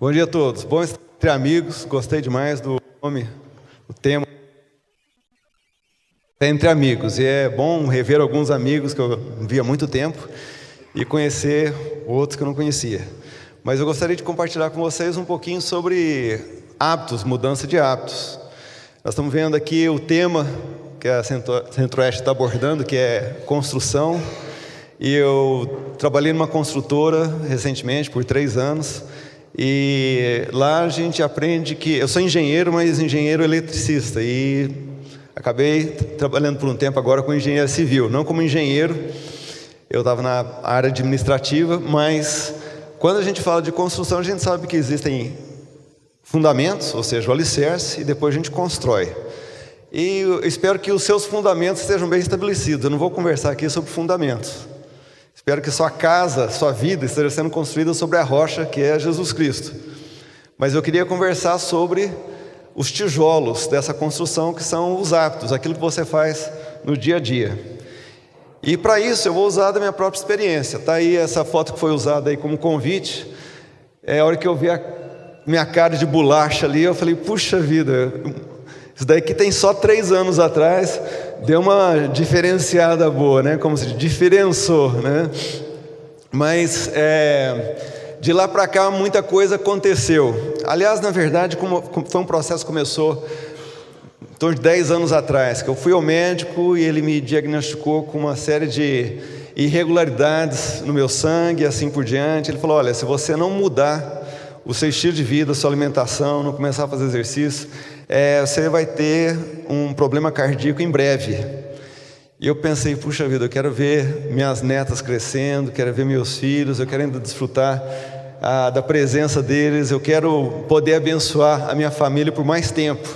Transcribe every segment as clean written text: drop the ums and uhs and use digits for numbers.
Bom dia a todos. Bom estar entre amigos. Gostei demais do nome, do tema. Entre amigos. E é bom rever alguns amigos que eu vi há muito tempo e conhecer outros que eu não conhecia. Mas eu gostaria de compartilhar com vocês um pouquinho sobre hábitos, mudança de hábitos. Nós estamos vendo aqui o tema que a Centro-Oeste está abordando, que é construção. E eu trabalhei numa construtora recentemente, por 3 anos. E lá a gente aprende que... Eu sou engenheiro, mas engenheiro eletricista. E acabei trabalhando por um tempo agora com engenharia civil. Não como engenheiro, eu estava na área administrativa, mas quando a gente fala de construção, a gente sabe que existem fundamentos, ou seja, o alicerce, e depois a gente constrói. E eu espero que os seus fundamentos estejam bem estabelecidos. Eu não vou conversar aqui sobre fundamentos. Espero que sua casa, sua vida esteja sendo construída sobre a rocha que é Jesus Cristo. Mas eu queria conversar sobre os tijolos dessa construção, que são os hábitos, aquilo que você faz no dia a dia. E para isso eu vou usar da minha própria experiência. Está aí essa foto que foi usada aí como convite. A hora que eu vi a minha cara de bolacha ali, eu falei, puxa vida, isso daí que tem só 3 anos atrás, deu uma diferenciada boa, né? Como se diferenciou, né? Mas de lá para cá muita coisa aconteceu. Aliás, na verdade, foi um processo que começou em torno de 10 anos atrás, que eu fui ao médico e ele me diagnosticou com uma série de irregularidades no meu sangue e assim por diante. Ele falou, olha, se você não mudar o seu estilo de vida, a sua alimentação, não começar a fazer exercício, você vai ter um problema cardíaco em breve. E eu pensei, puxa vida, eu quero ver minhas netas crescendo, quero ver meus filhos, eu quero ainda desfrutar da presença deles, eu quero poder abençoar a minha família por mais tempo.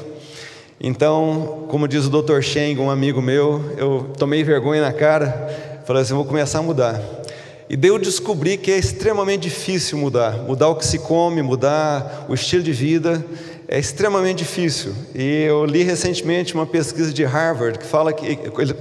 Então, como diz o Dr. Cheng, um amigo meu, eu tomei vergonha na cara, falei assim, vou começar a mudar. E daí eu descobri que é extremamente difícil mudar o que se come, mudar o estilo de vida, é extremamente difícil. E eu li recentemente uma pesquisa de Harvard que fala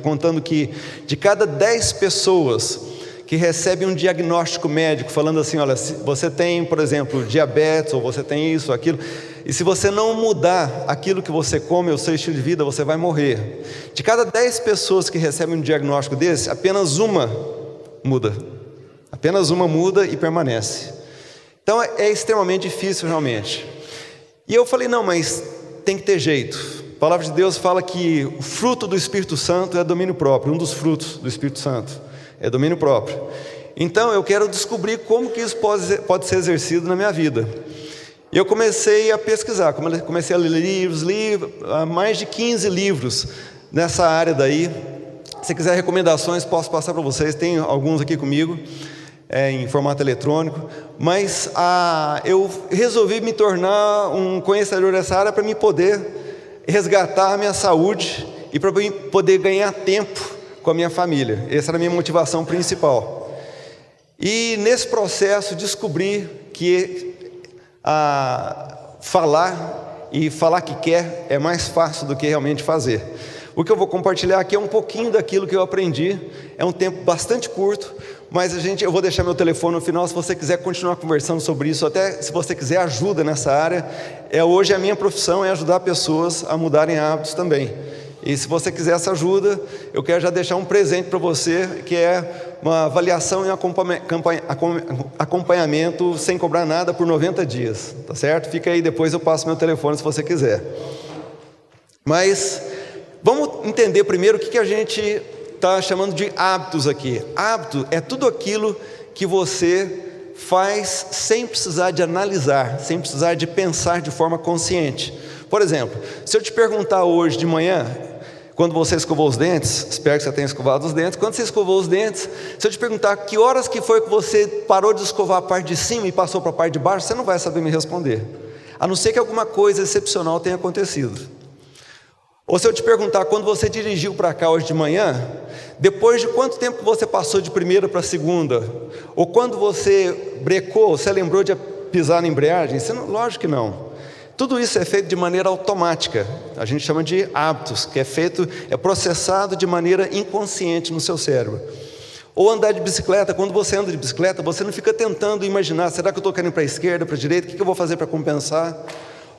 contando que de cada 10 pessoas que recebem um diagnóstico médico falando assim, olha, se você tem, por exemplo, diabetes, ou você tem isso, aquilo, e se você não mudar aquilo que você come, o seu estilo de vida, você vai morrer. De cada 10 pessoas que recebem um diagnóstico desse, apenas uma muda. Apenas uma muda e permanece. Então é extremamente difícil realmente. E eu falei, não, mas tem que ter jeito. A palavra de Deus fala que o fruto do Espírito Santo é domínio próprio. Um dos frutos do Espírito Santo é domínio próprio. Então eu quero descobrir como que isso pode ser exercido na minha vida. E eu comecei a pesquisar, comecei a ler livros, li mais de 15 livros nessa área daí. Se quiser recomendações, posso passar para vocês, tem alguns aqui comigo. Em formato eletrônico, mas eu resolvi me tornar um conhecedor dessa área para me poder resgatar a minha saúde e para poder ganhar tempo com a minha família. Essa era a minha motivação principal. E nesse processo descobri que falar e falar que quer é mais fácil do que realmente fazer. O que eu vou compartilhar aqui é um pouquinho daquilo que eu aprendi. É um tempo bastante curto, mas eu vou deixar meu telefone no final, se você quiser continuar conversando sobre isso, até se você quiser ajuda nessa área. Hoje a minha profissão é ajudar pessoas a mudarem hábitos também. E se você quiser essa ajuda, eu quero já deixar um presente para você, que é uma avaliação e acompanhamento sem cobrar nada por 90 dias, tá certo? Fica aí, depois eu passo meu telefone se você quiser. Mas vamos entender primeiro o que a gente está chamando de hábitos aqui. Hábito é tudo aquilo que você faz sem precisar de analisar, sem precisar de pensar de forma consciente. Por exemplo, se eu te perguntar hoje de manhã, quando você escovou os dentes, espero que você tenha escovado os dentes, quando você escovou os dentes, se eu te perguntar que horas que foi que você parou de escovar a parte de cima e passou para a parte de baixo, você não vai saber me responder, a não ser que alguma coisa excepcional tenha acontecido. Ou se eu te perguntar, quando você dirigiu para cá hoje de manhã, depois de quanto tempo que você passou de primeira para segunda? Ou quando você brecou, você lembrou de pisar na embreagem? Lógico que não. Tudo isso é feito de maneira automática. A gente chama de hábitos, que é processado de maneira inconsciente no seu cérebro. Ou andar de bicicleta. Quando você anda de bicicleta, você não fica tentando imaginar, será que eu estou querendo para a esquerda, para a direita, o que eu vou fazer para compensar?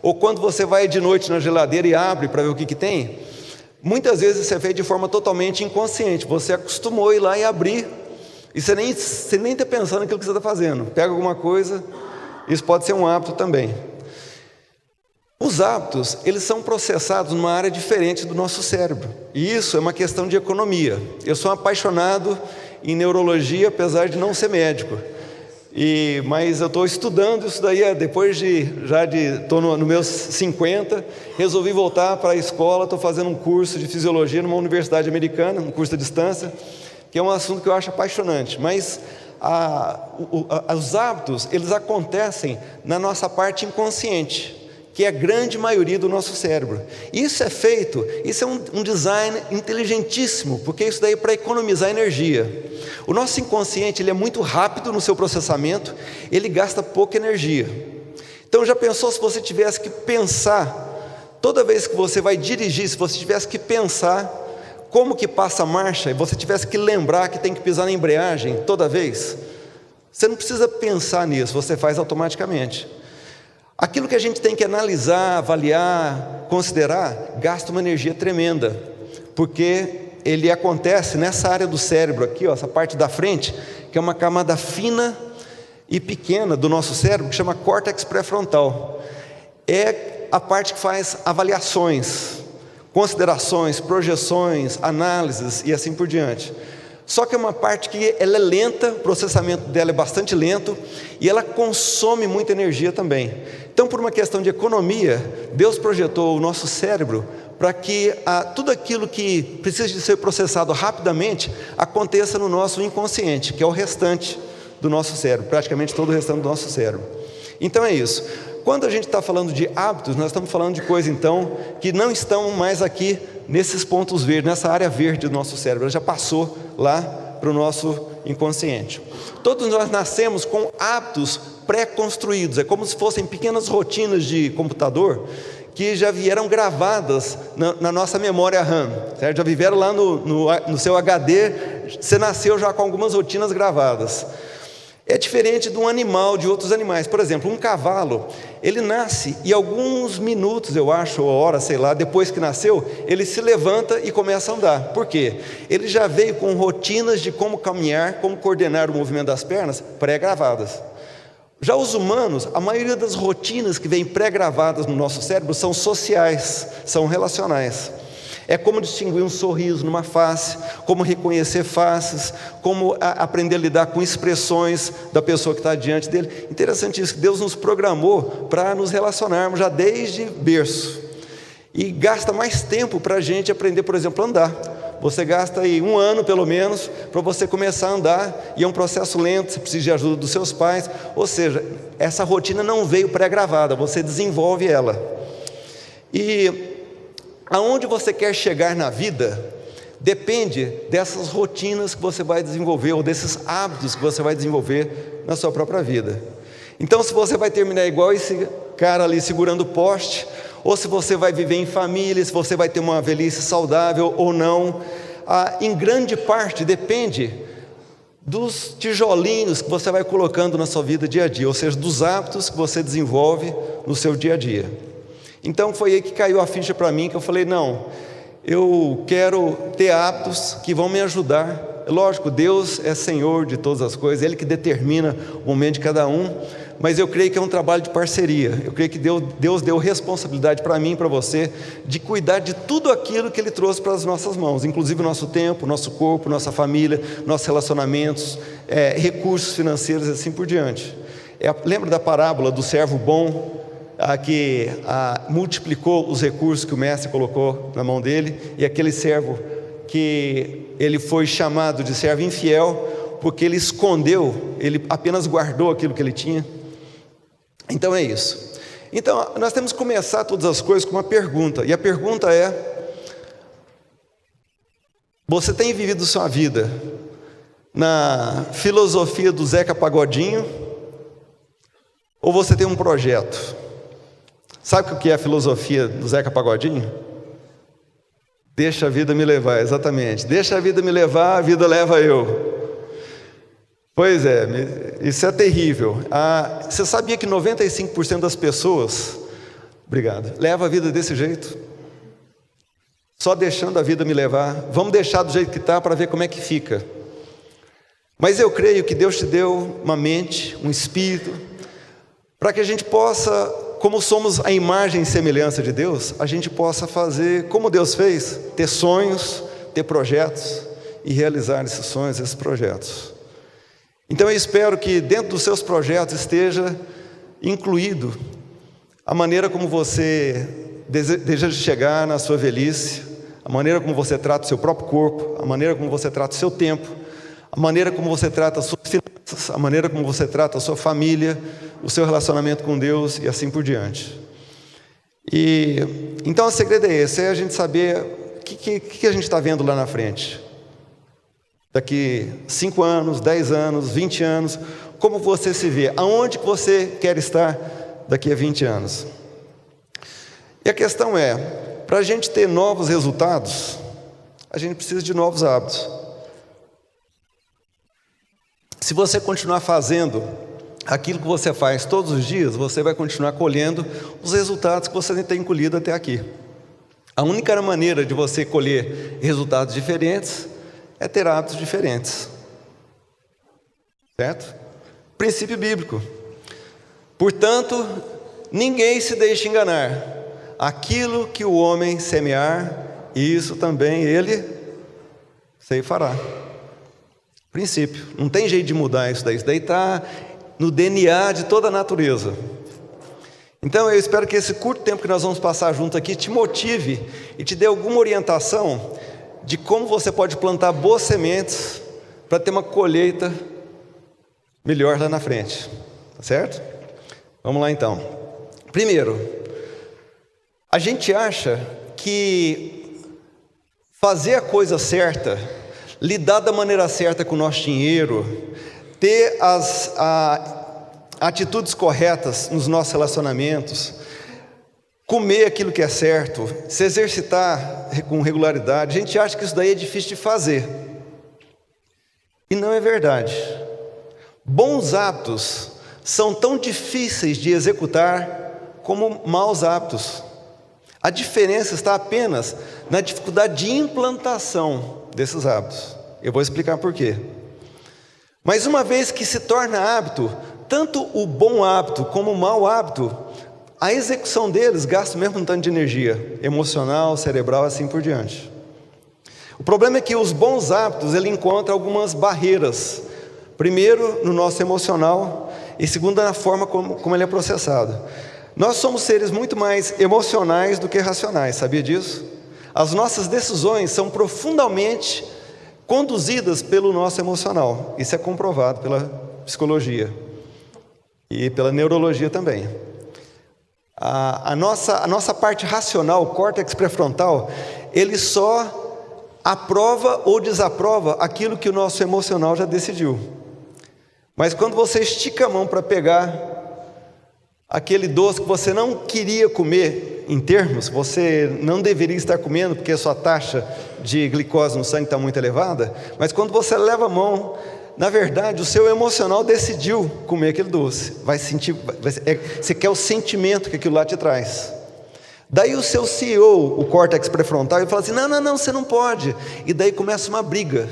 Ou quando você vai de noite na geladeira e abre para ver o que tem, muitas vezes isso é feito de forma totalmente inconsciente. Você acostumou a ir lá e abrir, e você nem está pensando naquilo que você está fazendo. Pega alguma coisa, isso pode ser um hábito também. Os hábitos, eles são processados numa área diferente do nosso cérebro. E isso é uma questão de economia. Eu sou apaixonado em neurologia, apesar de não ser médico. Mas eu estou estudando isso daí, depois estou no meus 50, resolvi voltar para a escola, estou fazendo um curso de fisiologia numa universidade americana, um curso à distância, que é um assunto que eu acho apaixonante. Mas os hábitos, eles acontecem na nossa parte inconsciente, que é a grande maioria do nosso cérebro. Isso é um design inteligentíssimo, porque isso daí é para economizar energia. O nosso inconsciente, ele é muito rápido no seu processamento, ele gasta pouca energia. Então já pensou se você tivesse que pensar, toda vez que você vai dirigir, se você tivesse que pensar como que passa a marcha, e você tivesse que lembrar que tem que pisar na embreagem toda vez? Você não precisa pensar nisso, você faz automaticamente. Aquilo que a gente tem que analisar, avaliar, considerar, gasta uma energia tremenda, porque ele acontece nessa área do cérebro aqui, essa parte da frente, que é uma camada fina e pequena do nosso cérebro, que chama córtex pré-frontal. É a parte que faz avaliações, considerações, projeções, análises e assim por diante. Só que é uma parte que ela é lenta, o processamento dela é bastante lento e ela consome muita energia também. Então, por uma questão de economia, Deus projetou o nosso cérebro para que tudo aquilo que precisa de ser processado rapidamente aconteça no nosso inconsciente, que é o restante do nosso cérebro, praticamente todo o restante do nosso cérebro. Então é isso. Quando a gente está falando de hábitos, nós estamos falando de coisas então que não estão mais aqui nesses pontos verdes, nessa área verde do nosso cérebro, ela já passou lá para o nosso inconsciente. Todos nós nascemos com hábitos pré-construídos, é como se fossem pequenas rotinas de computador que já vieram gravadas na nossa memória RAM, certo? Já viveram lá no seu HD, você nasceu já com algumas rotinas gravadas. É diferente de um animal, de outros animais. Por exemplo, um cavalo, ele nasce e alguns minutos, eu acho, ou horas, sei lá, depois que nasceu, ele se levanta e começa a andar. Por quê? Ele já veio com rotinas de como caminhar, como coordenar o movimento das pernas pré-gravadas. Já os humanos, a maioria das rotinas que vêm pré-gravadas no nosso cérebro são sociais, são relacionais. É como distinguir um sorriso numa face, como reconhecer faces, como aprender a lidar com expressões da pessoa que está diante dele. Interessante isso, que Deus nos programou para nos relacionarmos já desde berço. E gasta mais tempo para a gente aprender, por exemplo, a andar. Você gasta aí 1 ano pelo menos para você começar a andar, e é um processo lento, você precisa de ajuda dos seus pais. Ou seja, essa rotina não veio pré-gravada, você desenvolve ela. E aonde você quer chegar na vida depende dessas rotinas que você vai desenvolver, ou desses hábitos que você vai desenvolver na sua própria vida. Então, se você vai terminar igual esse cara ali segurando o poste, ou se você vai viver em família, se você vai ter uma velhice saudável ou não, em grande parte depende dos tijolinhos que você vai colocando na sua vida dia a dia, ou seja, dos hábitos que você desenvolve no seu dia a dia. Então foi aí que caiu a ficha para mim, que eu falei, não, eu quero ter hábitos que vão me ajudar. Lógico, Deus é Senhor de todas as coisas, Ele que determina o momento de cada um, mas eu creio que é um trabalho de parceria. Eu creio que Deus deu responsabilidade para mim e para você, de cuidar de tudo aquilo que Ele trouxe para as nossas mãos, inclusive o nosso tempo, nosso corpo, nossa família, nossos relacionamentos, recursos financeiros e assim por diante. Lembra da parábola do servo bom, que multiplicou os recursos que o mestre colocou na mão dele, e aquele servo que ele foi chamado de servo infiel, porque ele escondeu, ele apenas guardou aquilo que ele tinha. Então é isso. Então nós temos que começar todas as coisas com uma pergunta, e a pergunta é: você tem vivido sua vida na filosofia do Zeca Pagodinho, ou você tem um projeto? Sabe o que é a filosofia do Zeca Pagodinho? Deixa a vida me levar, exatamente. Deixa a vida me levar, a vida leva eu. Pois é, isso é terrível. Você sabia que 95% das pessoas, obrigado, leva a vida desse jeito? Só deixando a vida me levar. Vamos deixar do jeito que está para ver como é que fica. Mas eu creio que Deus te deu uma mente, um espírito, para que a gente possa, como somos a imagem e semelhança de Deus, a gente possa fazer como Deus fez, ter sonhos, ter projetos e realizar esses sonhos, esses projetos. Então eu espero que dentro dos seus projetos esteja incluído a maneira como você deseja chegar na sua velhice, a maneira como você trata o seu próprio corpo, a maneira como você trata o seu tempo, a maneira como você trata as suas finanças, a maneira como você trata a sua família, o seu relacionamento com Deus e assim por diante. Então o segredo é esse, é a gente saber o que a gente está vendo lá na frente. Daqui 5 anos, 10 anos, 20 anos, como você se vê, aonde que você quer estar daqui a 20 anos. E a questão é, para a gente ter novos resultados, a gente precisa de novos hábitos. Se você continuar fazendo aquilo que você faz todos os dias, você vai continuar colhendo os resultados que você tem colhido até aqui. A única maneira de você colher resultados diferentes é ter hábitos diferentes. Certo? Princípio bíblico. Portanto, ninguém se deixe enganar. Aquilo que o homem semear, isso também ele ceifará. Princípio. Não tem jeito de mudar isso daí. Isso daí está no DNA de toda a natureza. Então eu espero que esse curto tempo que nós vamos passar junto aqui te motive e te dê alguma orientação de como você pode plantar boas sementes para ter uma colheita melhor lá na frente. Tá certo? Vamos lá então. Primeiro, a gente acha que fazer a coisa certa, lidar da maneira certa com o nosso dinheiro, ter as atitudes corretas nos nossos relacionamentos, comer aquilo que é certo, se exercitar com regularidade, a gente acha que isso daí é difícil de fazer. E não é verdade. Bons hábitos são tão difíceis de executar como maus hábitos. A diferença está apenas na dificuldade de implantação desses hábitos. Eu vou explicar por quê. Mas uma vez que se torna hábito, tanto o bom hábito como o mau hábito, a execução deles gasta o mesmo tanto de energia emocional, cerebral, assim por diante. O problema é que os bons hábitos, ele encontra algumas barreiras. Primeiro, no nosso emocional, e segundo, na forma como ele é processado. Nós somos seres muito mais emocionais do que racionais, sabia disso? As nossas decisões são profundamente conduzidas pelo nosso emocional. Isso é comprovado pela psicologia e pela neurologia também. A nossa parte racional, o córtex pré-frontal, ele só aprova ou desaprova aquilo que o nosso emocional já decidiu. Mas quando você estica a mão para pegar aquele doce que você não queria comer, em termos, você não deveria estar comendo porque a sua taxa de glicose no sangue está muito elevada, mas quando você leva a mão, na verdade, o seu emocional decidiu comer aquele doce. Você quer o sentimento que aquilo lá te traz. Daí o seu CEO, o córtex pré-frontal, ele fala assim, não, você não pode. E daí começa uma briga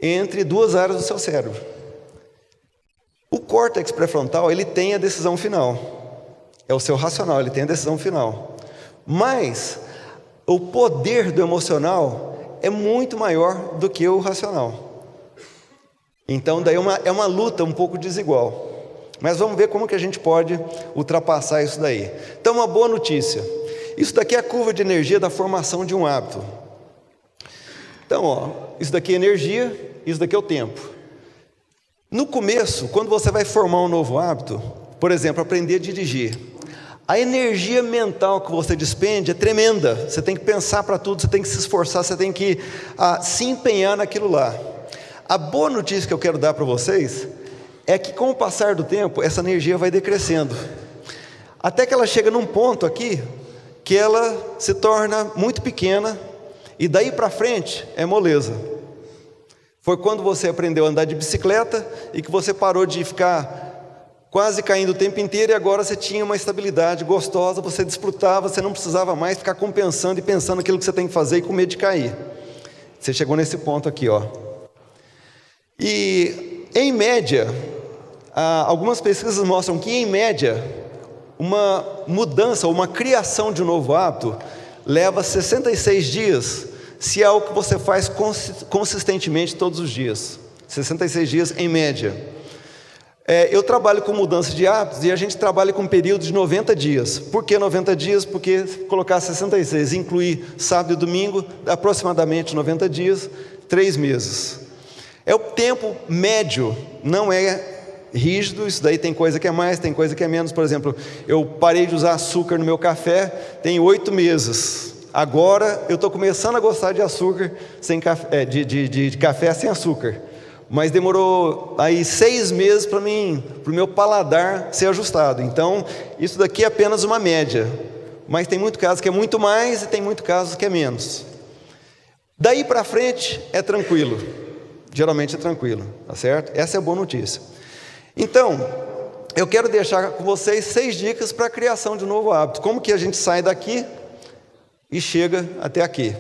entre duas áreas do seu cérebro. O córtex pré-frontal, ele tem a decisão final. É o seu racional, ele tem a decisão final. Mas o poder do emocional é muito maior do que o racional. Então daí é uma luta um pouco desigual. Mas vamos ver como que a gente pode ultrapassar isso daí. Então uma boa notícia. Isso daqui é a curva de energia da formação de um hábito. Então, isso daqui é energia, isso daqui é o tempo. No começo, quando você vai formar um novo hábito, por exemplo, aprender a dirigir, a energia mental que você despende é tremenda. Você tem que pensar para tudo, você tem que se esforçar, você tem que se empenhar naquilo lá. A boa notícia que eu quero dar para vocês é que com o passar do tempo, essa energia vai decrescendo. Até que ela chega num ponto aqui, que ela se torna muito pequena, e daí para frente é moleza. Foi quando você aprendeu a andar de bicicleta e que você parou de ficar quase caindo o tempo inteiro e agora você tinha uma estabilidade gostosa, você desfrutava, você não precisava mais ficar compensando e pensando aquilo que você tem que fazer e com medo de cair. Você chegou nesse ponto aqui, ó. E, em média, algumas pesquisas mostram que, em média, uma mudança ou uma criação de um novo hábito leva 66 dias, se é algo que você faz consistentemente todos os dias. 66 dias em média. Eu trabalho com mudança de hábitos e a gente trabalha com um período de 90 dias. Por que 90 dias? Porque colocar 66, incluir sábado e domingo, aproximadamente 90 dias, 3 meses. É o tempo médio, não é rígido, isso daí tem coisa que é mais, tem coisa que é menos. Por exemplo, eu parei de usar açúcar no meu café, tem 8 meses. Agora eu estou começando a gostar de açúcar, de café sem açúcar. Mas demorou aí 6 meses para o meu paladar ser ajustado. Então, isso daqui é apenas uma média. Mas tem muito caso que é muito mais e tem muito caso que é menos. Daí para frente é tranquilo. Geralmente é tranquilo, tá certo? Essa é a boa notícia. Então, eu quero deixar com vocês 6 dicas para a criação de um novo hábito. Como que a gente sai daqui e chega até aqui.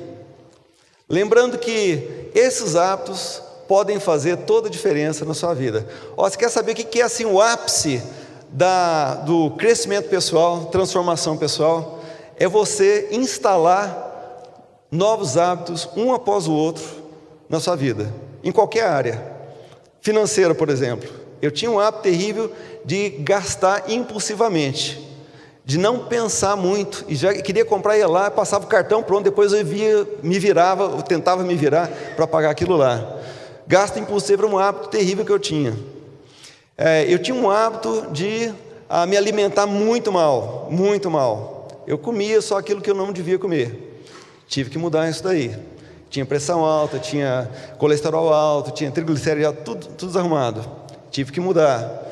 Lembrando que esses hábitos podem fazer toda a diferença na sua vida. Você quer saber o que é assim, o ápice do crescimento pessoal, transformação pessoal? É você instalar novos hábitos, um após o outro, na sua vida, em qualquer área. Financeira, por exemplo. Eu tinha um hábito terrível de gastar impulsivamente, de não pensar muito, e já queria comprar, ia lá, passava o cartão, pronto, depois eu tentava me virar para pagar aquilo lá. Gasto impulsivo era um hábito terrível que eu tinha. Eu tinha um hábito de me alimentar muito mal, muito mal. Eu comia só aquilo que eu não devia comer. Tive que mudar isso daí. Tinha pressão alta, tinha colesterol alto, tinha triglicerídeos alto, tudo desarrumado. Tive que mudar.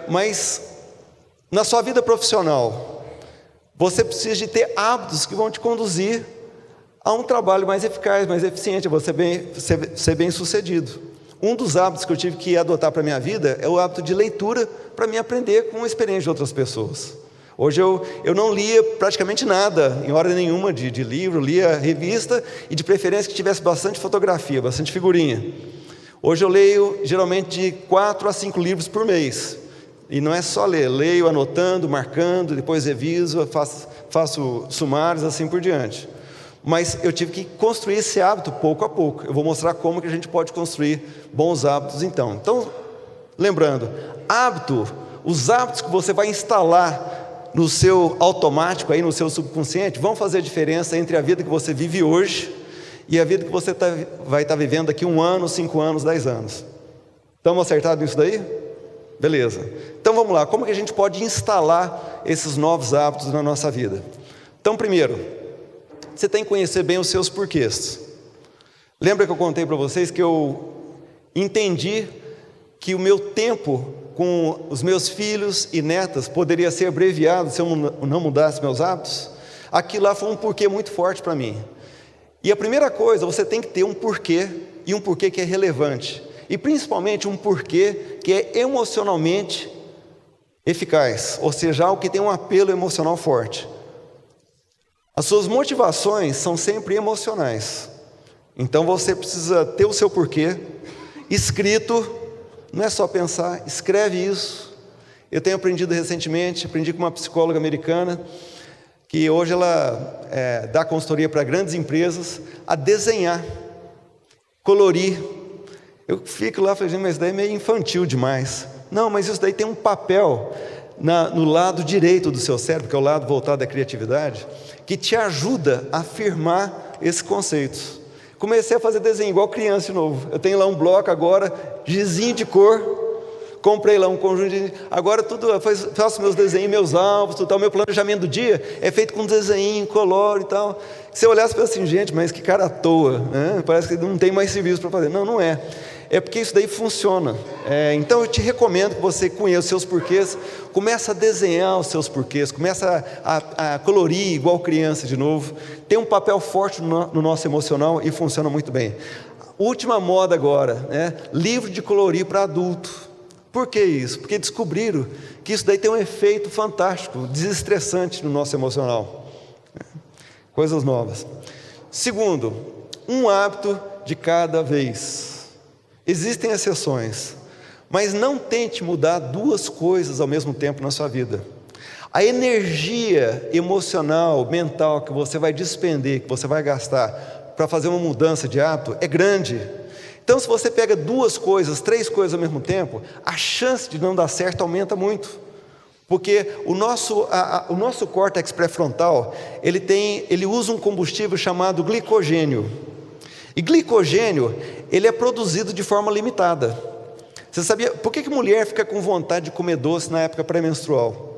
Mas na sua vida profissional, você precisa de ter hábitos que vão te conduzir a um trabalho mais eficaz, mais eficiente, a você ser bem sucedido. Um dos hábitos que eu tive que adotar para a minha vida é o hábito de leitura, para me aprender com a experiência de outras pessoas. Hoje eu não lia praticamente nada, em hora nenhuma, de livro, lia revista, e de preferência que tivesse bastante fotografia, bastante figurinha. Hoje eu leio geralmente de 4 a 5 livros por mês. E não é só ler, leio anotando, marcando, depois reviso, faço sumários, assim por diante. Mas eu tive que construir esse hábito pouco a pouco. Eu vou mostrar como que a gente pode construir bons hábitos então. Então, lembrando, os hábitos que você vai instalar no seu automático, aí no seu subconsciente, vão fazer a diferença entre a vida que você vive hoje e a vida que você vai estar vivendo daqui 1 ano, 5 anos, 10 anos. Estamos acertados nisso daí? Beleza. Então vamos lá, como que a gente pode instalar esses novos hábitos na nossa vida? Então, primeiro, você tem que conhecer bem os seus porquês. Lembra que eu contei para vocês que eu entendi que o meu tempo com os meus filhos e netas poderia ser abreviado se eu não mudasse meus hábitos? Aquilo lá foi um porquê muito forte para mim. E a primeira coisa, você tem que ter um porquê, e um porquê que é relevante. E principalmente um porquê que é emocionalmente eficaz, ou seja, algo que tem um apelo emocional forte. As suas motivações são sempre emocionais. Então você precisa ter o seu porquê escrito, não é só pensar, escreve isso. Eu tenho aprendido recentemente, aprendi com uma psicóloga americana, que hoje ela dá consultoria para grandes empresas, a desenhar, colorir. Eu fico lá falando, mas isso daí é meio infantil demais. Não, mas isso daí tem um papel no lado direito do seu cérebro, que é o lado voltado à criatividade, que te ajuda a afirmar esses conceitos. Comecei a fazer desenho igual criança de novo. Eu tenho lá um bloco agora, gizinho de cor, comprei lá um conjunto de... Agora faço meus desenhos, meus alvos, tudo tal. Meu planejamento do dia é feito com desenho, coloro e tal. Se eu olhasse e falasse assim, gente, mas que cara à toa, né? Parece que não tem mais serviço para fazer. Não, não é. É porque isso daí funciona. Então eu te recomendo que você conheça os seus porquês, começa a desenhar os seus porquês, começa a colorir igual criança de novo. Tem um papel forte no nosso emocional e funciona muito bem. Última moda agora, né? Livro de colorir para adulto. Por que isso? Porque descobriram que isso daí tem um efeito fantástico, desestressante no nosso emocional. Coisas novas. Segundo, um hábito de cada vez. Existem exceções, mas não tente mudar duas coisas ao mesmo tempo na sua vida. A energia emocional, mental que você vai despender, que você vai gastar para fazer uma mudança de hábito é grande. Então, se você pega duas coisas, três coisas ao mesmo tempo, a chance de não dar certo aumenta muito. Porque o nosso córtex pré-frontal, ele usa um combustível chamado glicogênio. E glicogênio, ele é produzido de forma limitada. Você sabia por que mulher fica com vontade de comer doce na época pré-menstrual?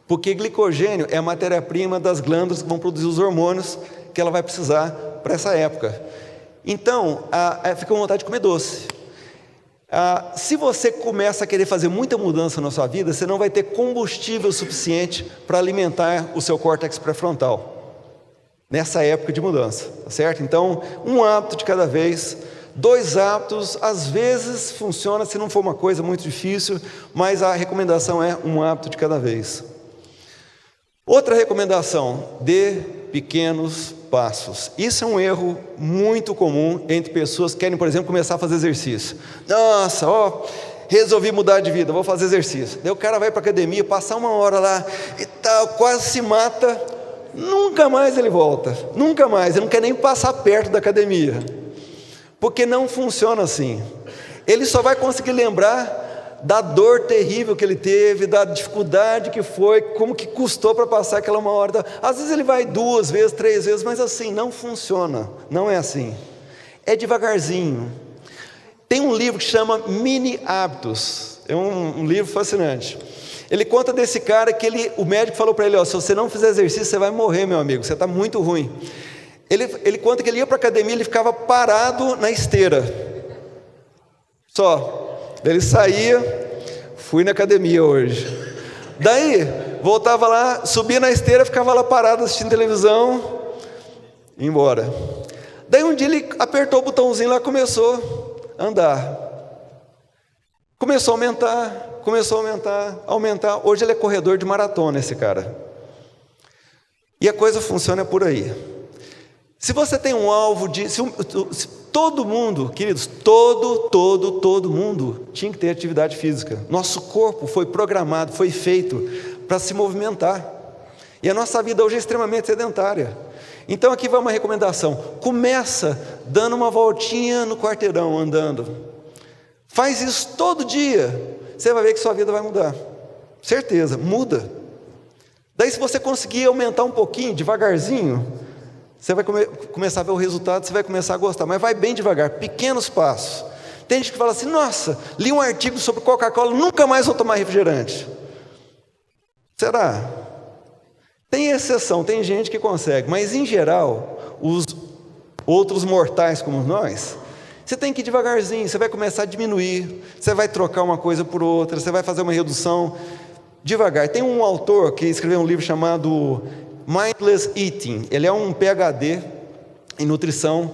Porque glicogênio é a matéria-prima das glândulas que vão produzir os hormônios que ela vai precisar para essa época. Então, fica com vontade de comer doce. Se você começa a querer fazer muita mudança na sua vida, você não vai ter combustível suficiente para alimentar o seu córtex pré-frontal nessa época de mudança, tá certo? Então, um hábito de cada vez. 2 hábitos, às vezes funciona se não for uma coisa muito difícil, mas a recomendação é um hábito de cada vez. Outra recomendação: dê pequenos passos. Isso é um erro muito comum entre pessoas que querem, por exemplo, começar a fazer exercício. Nossa, resolvi mudar de vida, vou fazer exercício. Daí o cara vai para a academia, passa 1 hora lá e tal, quase se mata, nunca mais ele volta, nunca mais, ele não quer nem passar perto da academia, porque não funciona assim. Ele só vai conseguir lembrar da dor terrível que ele teve, da dificuldade que foi, como que custou para passar aquela 1 hora. Às vezes ele vai 2 vezes, 3 vezes, mas assim, não funciona, não é assim. É devagarzinho. Tem um livro que chama Mini Hábitos, é um livro fascinante. Ele conta desse cara que o médico falou para ele, se você não fizer exercício, você vai morrer, meu amigo, você está muito ruim. Ele conta que ele ia para a academia, ele ficava parado na esteira, só. Ele saía, fui na academia hoje. Daí, voltava lá, subia na esteira, ficava lá parado assistindo televisão, ia embora. Daí um dia ele apertou o botãozinho lá, começou a andar. Começou a aumentar. Hoje ele é corredor de maratona, esse cara. E a coisa funciona por aí. Se você tem um alvo se todo mundo, queridos, todo mundo tinha que ter atividade física. Nosso corpo foi programado, foi feito para se movimentar. E a nossa vida hoje é extremamente sedentária. Então aqui vai uma recomendação: começa dando uma voltinha no quarteirão, andando. Faz isso todo dia, você vai ver que sua vida vai mudar. Certeza, muda. Daí, se você conseguir aumentar um pouquinho, devagarzinho, você vai começar a ver o resultado, você vai começar a gostar, mas vai bem devagar, pequenos passos. Tem gente que fala assim: nossa, li um artigo sobre Coca-Cola, nunca mais vou tomar refrigerante. Será? Tem exceção, tem gente que consegue, mas em geral, os outros mortais como nós, você tem que ir devagarzinho, você vai começar a diminuir, você vai trocar uma coisa por outra, você vai fazer uma redução devagar. Tem um autor que escreveu um livro chamado Mindless Eating, ele é um PhD em nutrição,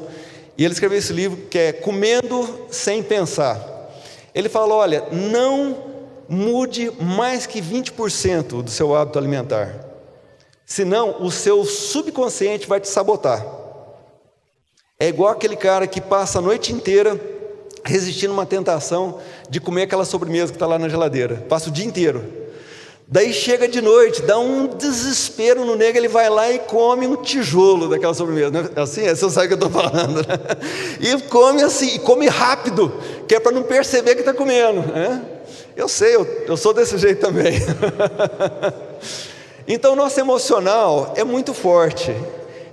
e ele escreveu esse livro que é Comendo Sem Pensar. Ele fala: olha, não mude mais que 20% do seu hábito alimentar, senão o seu subconsciente vai te sabotar. É igual aquele cara que passa a noite inteira resistindo a uma tentação de comer aquela sobremesa que está lá na geladeira, passa o dia inteiro. Daí chega de noite, dá um desespero no nego, ele vai lá e come um tijolo daquela sobremesa, não é assim? Você sabe o que eu estou falando, né? E come assim, e come rápido, que é para não perceber que está comendo, né? Eu sei, eu sou desse jeito também. Então o nosso emocional é muito forte.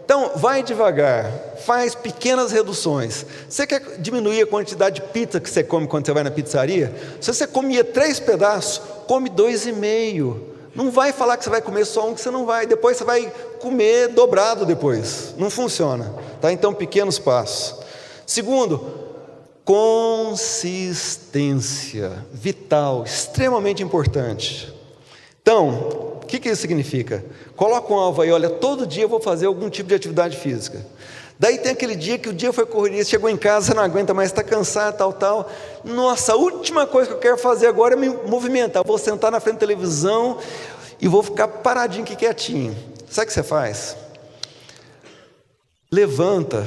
Então vai devagar, faz pequenas reduções. Você quer diminuir a quantidade de pizza que você come quando você vai na pizzaria? Se você comia 3 pedaços, come 2,5. Não vai falar que você vai comer só um, que você não vai. Depois você vai comer dobrado depois. Não funciona, tá? Então pequenos passos. Segundo, consistência, vital, extremamente importante. Então, o que isso significa? Coloca um alvo aí, olha, todo dia eu vou fazer algum tipo de atividade física. Daí tem aquele dia que o dia foi correria, chegou em casa, você não aguenta mais, está cansado, tal. Nossa, a última coisa que eu quero fazer agora é me movimentar. Vou sentar na frente da televisão e vou ficar paradinho aqui, quietinho. Sabe o que você faz? Levanta,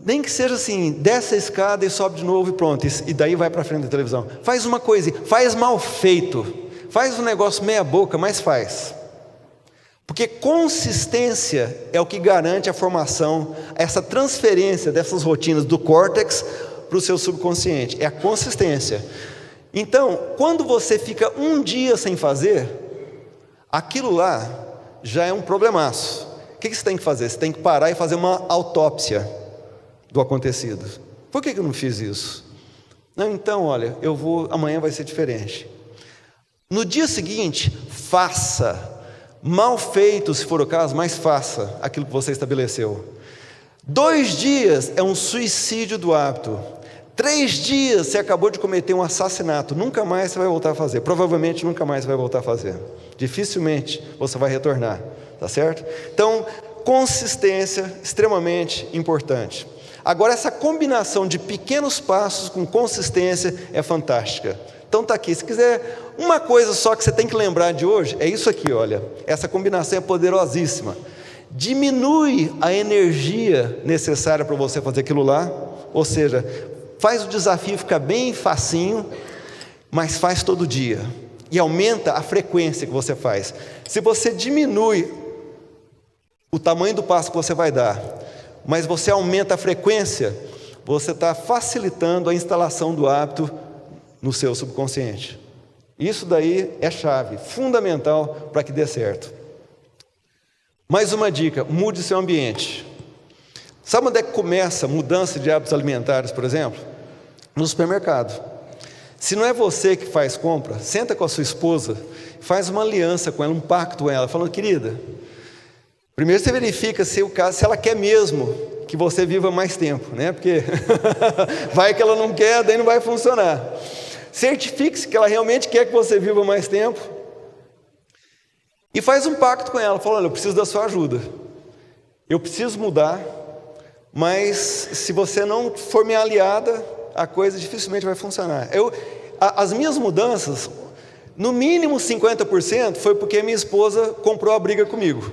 nem que seja assim, desce a escada e sobe de novo e pronto. E daí vai para frente da televisão. Faz uma coisinha, faz mal feito. Faz um negócio meia boca, mas faz. Porque consistência é o que garante a formação, essa transferência dessas rotinas do córtex para o seu subconsciente. É a consistência. Então, quando você fica um dia sem fazer, aquilo lá já é um problemaço. O que você tem que fazer? Você tem que parar e fazer uma autópsia do acontecido. Por que eu não fiz isso? Não, então, olha, amanhã vai ser diferente. No dia seguinte, faça. Mal feito, se for o caso, mas faça aquilo que você estabeleceu. 2 dias é um suicídio do hábito. 3 dias você acabou de cometer um assassinato. Nunca mais você vai voltar a fazer. Provavelmente nunca mais você vai voltar a fazer. Dificilmente você vai retornar. Tá certo? Então, consistência, extremamente importante. Agora, essa combinação de pequenos passos com consistência é fantástica. Então está aqui, se quiser uma coisa só que você tem que lembrar de hoje, é isso aqui, olha, essa combinação é poderosíssima. Diminui a energia necessária para você fazer aquilo lá, ou seja, faz o desafio ficar bem facinho, mas faz todo dia, e aumenta a frequência que você faz. Se você diminui o tamanho do passo que você vai dar, mas você aumenta a frequência, você está facilitando a instalação do hábito no seu subconsciente. Isso daí é chave, fundamental para que dê certo. Mais uma dica, mude seu ambiente. Sabe onde é que começa a mudança de hábitos alimentares, por exemplo? No supermercado. Se não é você que faz compra, senta com a sua esposa, faz uma aliança com ela, um pacto com ela, falando, querida, primeiro você verifica se ela quer mesmo que você viva mais tempo, né? Porque vai que ela não quer, daí não vai funcionar. Certifique-se que ela realmente quer que você viva mais tempo. E faz um pacto com ela. Fala, olha, eu preciso da sua ajuda. Eu preciso mudar. Mas se você não for minha aliada, a coisa dificilmente vai funcionar. As minhas mudanças, no mínimo 50%, foi porque minha esposa comprou a briga comigo.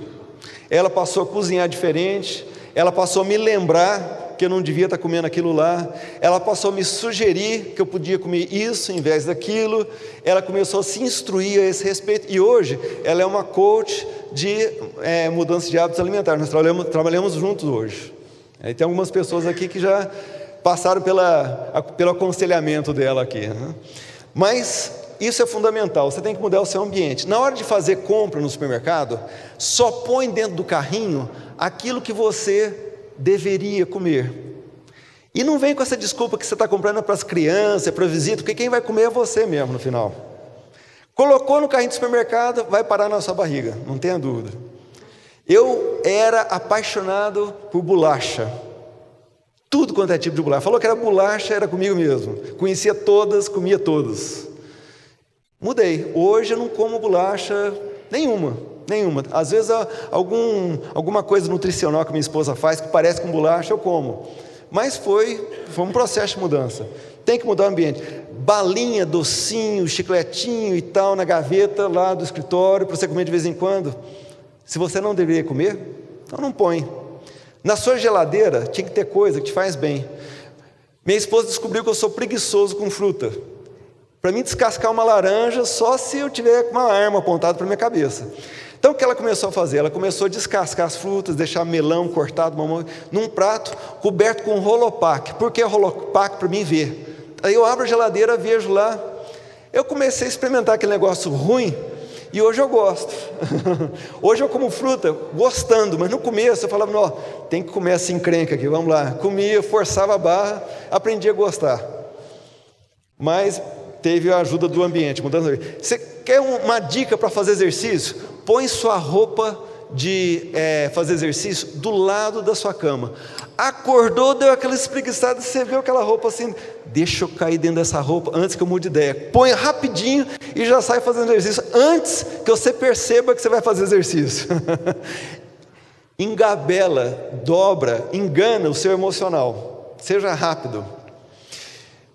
Ela passou a cozinhar diferente. Ela passou a me lembrar que eu não devia estar comendo aquilo lá. Ela passou a me sugerir que eu podia comer isso em vez daquilo. Ela começou a se instruir a esse respeito. E hoje ela é uma coach de mudança de hábitos alimentares. Nós trabalhamos juntos hoje. Aí tem algumas pessoas aqui que já passaram pelo aconselhamento dela aqui, né? Mas isso é fundamental. Você tem que mudar o seu ambiente. Na hora de fazer compra no supermercado, só põe dentro do carrinho aquilo que você deveria comer. E não vem com essa desculpa que você está comprando para as crianças, para visita, porque quem vai comer é você mesmo no final. Colocou no carrinho do supermercado, vai parar na sua barriga, não tenha dúvida. Eu era apaixonado por bolacha. Tudo quanto é tipo de bolacha. Falou que era bolacha, era comigo mesmo. Conhecia todas, comia todas. Mudei. Hoje eu não como bolacha nenhuma. Às vezes alguma coisa nutricional que minha esposa faz que parece com bolacha, eu como. Mas foi um processo de mudança. Tem que mudar o ambiente. Balinha, docinho, chicletinho e tal na gaveta lá do escritório para você comer de vez em quando. Se você não deveria comer, então não põe. Na sua geladeira tinha que ter coisa que te faz bem. Minha esposa descobriu que eu sou preguiçoso com fruta. Para mim descascar uma laranja só se eu tiver com uma arma apontada para minha cabeça. Então o que ela começou a fazer? Ela começou a descascar as frutas, deixar melão cortado num prato coberto com Rolopac. Por que Rolopac? Para mim ver. Aí eu abro a geladeira, vejo lá. Eu comecei a experimentar aquele negócio ruim e hoje eu gosto. Hoje eu como fruta gostando, mas no começo eu falava, não, tem que comer essa encrenca aqui, vamos lá. Comia, forçava a barra, aprendi a gostar. Mas teve a ajuda do ambiente, mudando. Você quer uma dica para fazer exercício? Põe sua roupa de fazer exercício do lado da sua cama. Acordou, deu aquela espreguiçada, você viu aquela roupa assim, deixa eu cair dentro dessa roupa antes que eu mude de ideia. Põe rapidinho e já sai fazendo exercício antes que você perceba que você vai fazer exercício. engabela, dobra, engana o seu emocional. Seja rápido.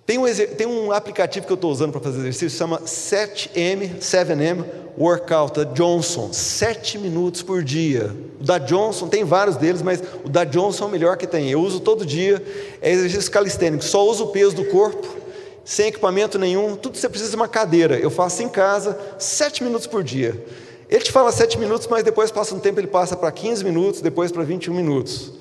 Tem um aplicativo que eu estou usando para fazer exercício, chama 7M Workout, da Johnson, 7 minutos por dia. O da Johnson, tem vários deles, mas o da Johnson é o melhor que tem. Eu uso todo dia, é exercício calistênico, só uso o peso do corpo, sem equipamento nenhum, tudo você precisa de uma cadeira. Eu faço em casa, 7 minutos por dia. Ele te fala 7 minutos, mas depois passa um tempo, ele passa para 15 minutos, depois para 21 minutos.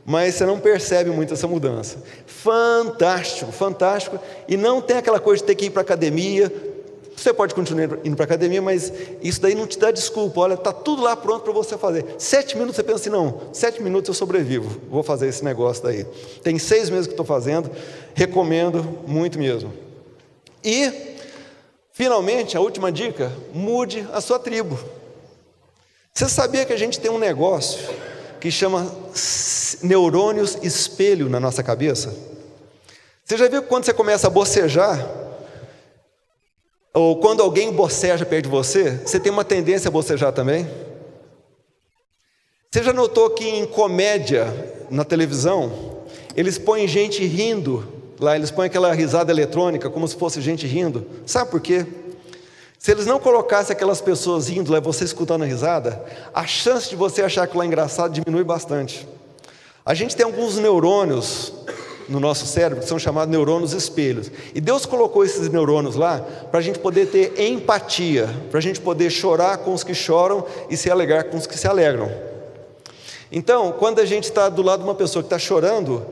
Mas você não percebe muito essa mudança. Fantástico, fantástico. E não tem aquela coisa de ter que ir para a academia. Você pode continuar indo para a academia, mas isso daí não te dá desculpa. Olha, está tudo lá pronto para você fazer. 7 minutos você pensa assim, não, 7 minutos eu sobrevivo, vou fazer esse negócio daí. Tem 6 meses que estou fazendo, recomendo muito mesmo. E, finalmente, a última dica, mude a sua tribo. Você sabia que a gente tem um negócio que chama neurônios espelho na nossa cabeça? Você já viu que quando você começa a bocejar, ou quando alguém boceja perto de você, você tem uma tendência a bocejar também? Você já notou que em comédia, na televisão, eles põem gente rindo, lá eles põem aquela risada eletrônica, como se fosse gente rindo? Sabe por quê? Se eles não colocassem aquelas pessoas rindo lá, você escutando a risada, a chance de você achar aquilo lá engraçado diminui bastante. A gente tem alguns neurônios no nosso cérebro que são chamados neurônios espelhos. E Deus colocou esses neurônios lá para a gente poder ter empatia, para a gente poder chorar com os que choram e se alegrar com os que se alegram. Então, quando a gente está do lado de uma pessoa que está chorando,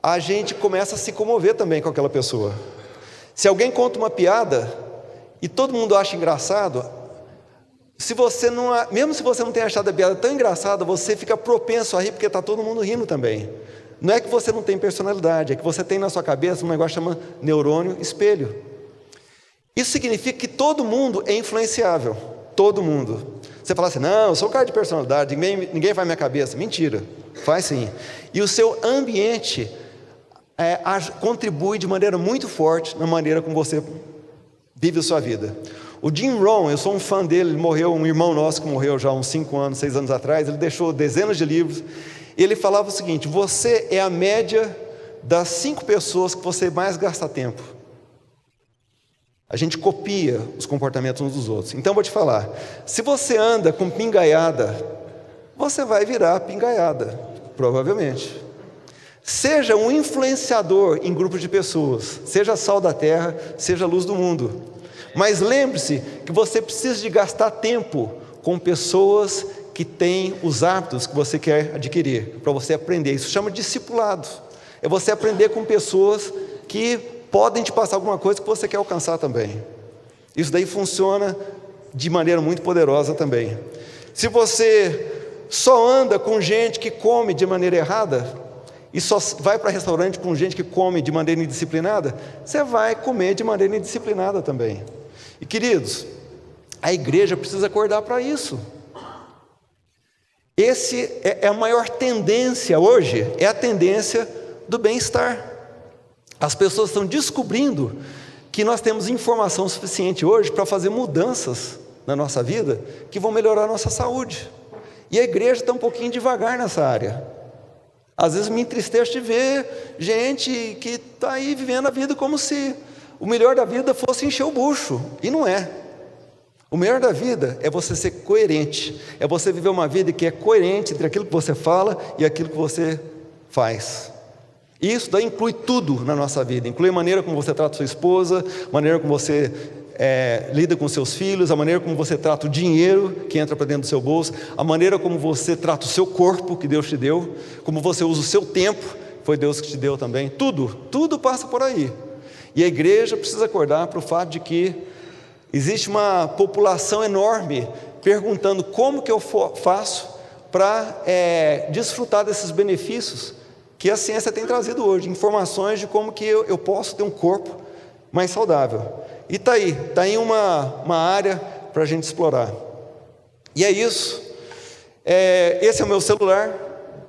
a gente começa a se comover também com aquela pessoa. Se alguém conta uma piada e todo mundo acha engraçado, mesmo se você não tenha achado a piada tão engraçada, você fica propenso a rir porque está todo mundo rindo também. Não é que você não tem personalidade, é que você tem na sua cabeça um negócio chamado neurônio espelho. Isso significa que todo mundo é influenciável, todo mundo. Você fala assim, não, eu sou um cara de personalidade, ninguém vai na minha cabeça. Mentira, faz sim. E o seu ambiente contribui de maneira muito forte na maneira como você vive a sua vida. O Jim Rohn, eu sou um fã dele, ele morreu, um irmão nosso que morreu já há uns 5 anos, 6 anos atrás, ele deixou dezenas de livros, e ele falava o seguinte, você é a média das 5 pessoas que você mais gasta tempo. A gente copia os comportamentos uns dos outros. Então eu vou te falar, se você anda com pingaiada, você vai virar pingaiada, provavelmente. Seja um influenciador em grupos de pessoas, seja sal da terra, seja luz do mundo. Mas lembre-se que você precisa de gastar tempo com pessoas que têm os hábitos que você quer adquirir, para você aprender. Isso chama de discipulado. É você aprender com pessoas que podem te passar alguma coisa que você quer alcançar também. Isso daí funciona de maneira muito poderosa também. Se você só anda com gente que come de maneira errada, e só vai para restaurante com gente que come de maneira indisciplinada, você vai comer de maneira indisciplinada também. E queridos, a igreja precisa acordar para isso. Esse é a maior tendência hoje, é a tendência do bem-estar. As pessoas estão descobrindo que nós temos informação suficiente hoje para fazer mudanças na nossa vida que vão melhorar a nossa saúde. E a igreja está um pouquinho devagar nessa área. Às vezes me entristeço de ver gente que está aí vivendo a vida como se o melhor da vida fosse encher o bucho, e não é. O melhor da vida é você ser coerente, é você viver uma vida que é coerente entre aquilo que você fala e aquilo que você faz. E isso daí inclui tudo na nossa vida, inclui a maneira como você trata sua esposa, a maneira como você lida com seus filhos, a maneira como você trata o dinheiro que entra para dentro do seu bolso, a maneira como você trata o seu corpo que Deus te deu, como você usa o seu tempo, foi Deus que te deu também, tudo passa por aí. E a igreja precisa acordar para o fato de que existe uma população enorme perguntando como que eu faço para desfrutar desses benefícios que a ciência tem trazido hoje, informações de como que eu posso ter um corpo mais saudável. E está aí uma área para a gente explorar. E é isso. Esse é o meu celular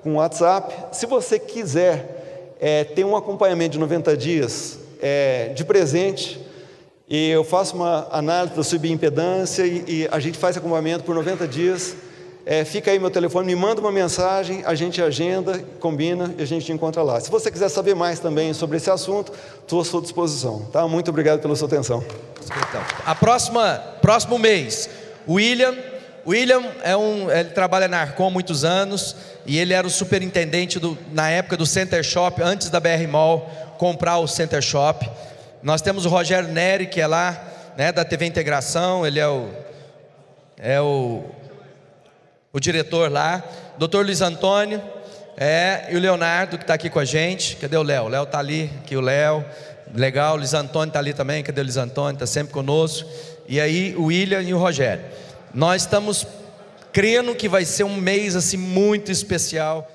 com WhatsApp. Se você quiser ter um acompanhamento de 90 dias de presente, e eu faço uma análise da subimpedância e a gente faz acompanhamento por 90 dias, fica aí meu telefone, me manda uma mensagem, a gente agenda, combina e a gente te encontra lá. Se você quiser saber mais também sobre esse assunto, estou à sua disposição, tá? Muito obrigado pela sua atenção. Então, próximo mês, William ele trabalha na Arcom há muitos anos, e ele era o superintendente na época do Center Shop, antes da BR Mall comprar o Center Shop. Nós temos o Rogério Neri, que é lá, né, da TV Integração, ele é o diretor lá. Dr. Luiz Antônio, e o Leonardo, que está aqui com a gente. Cadê o Léo? O Léo está ali, aqui o Léo. Legal, o Luiz Antônio está ali também. Cadê o Luiz Antônio? Está sempre conosco. E aí o William e o Rogério. Nós estamos crendo que vai ser um mês assim muito especial.